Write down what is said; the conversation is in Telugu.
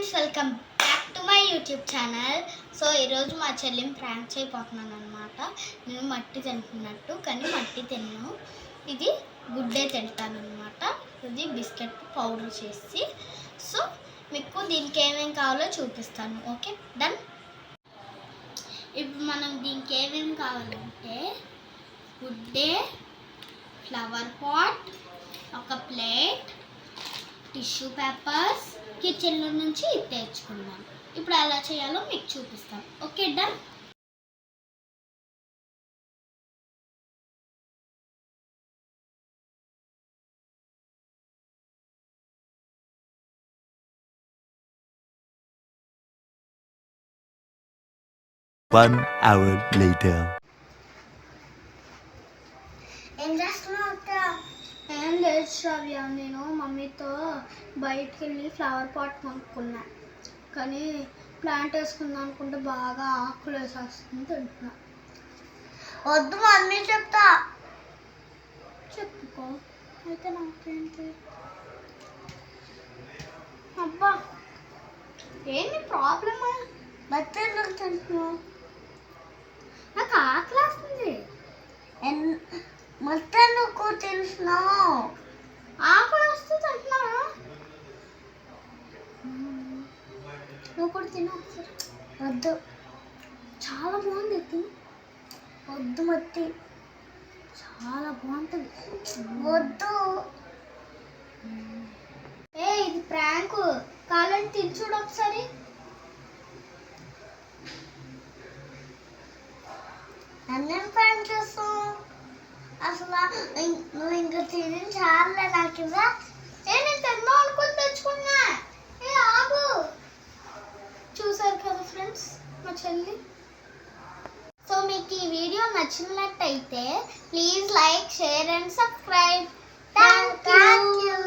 Friends, welcome back to my YouTube channel. So ఈరోజు మా చెల్లిని ప్రాంక్ చేయబోతున్నాను అనమాట. నేను మట్టి తింటున్నట్టు, కానీ మట్టి తిన్నాను. ఇది గుడ్డే తింటాను అనమాట. ఇది బిస్కెట్ పౌడర్ చేసి. సో మీకు దీనికి ఏమేమి కావాలో చూపిస్తాను. Okay, done. ఇప్పుడు మనం దీనికి ఏమేమి కావాలంటే గుడ్డే, ఫ్లవర్ పాట్, ఒక ప్లేట్, టిష్యూ పేపర్స్, కిచెన్లో నుంచి తెచ్చుకున్నాను. ఇప్పుడు ఎలా చేయాలో మీకు చూపిస్తాను. Okay, done. One hour later. ఏం చేస్తున్నావు అక్క? ఏం లేదు శ్రావ్య, నేను మమ్మీతో బయటికి వెళ్ళి ఫ్లవర్ పాట్ కొనుక్కున్నా, కానీ ప్లాంట్ వేసుకుందాం అనుకుంటే బాగా ఆకులు వేసేస్తుంది తింటున్నా. వద్దు మమ్మీ చెప్తా. చెప్పుకో అయితే. నాకేంటి అబ్బా, ఏంటి ప్రాబ్లమా? బట్టి ఎందుకు తింటున్నావు? నాకు ఆకలి వస్తుంది. మొత్తం నువ్వు తింటున్నావు. ఆకులు వస్తూ తింటున్నావు. నువ్వు కూడా తిను ఒకసారి. వద్దు, చాలా బాగుంది. తిను. వద్దు మట్టి, చాలా బాగుంటుంది. వద్దు. ఇది ప్రాంక్. కావాలంటే తిని చూడు ఒకసారి. అన్నం ప్రాంక్ చేస్తావు అసలు. నువ్వు ఇంకా తిని చాలే నాకు. నేను తిందాం అనుకుని తెచ్చుకున్నా. ఆగు. చూసారు కదా ఫ్రెండ్స్ మా చెల్లి. సో మీకు ఈ వీడియో నచ్చినట్టయితే please like, share and subscribe. Thank you.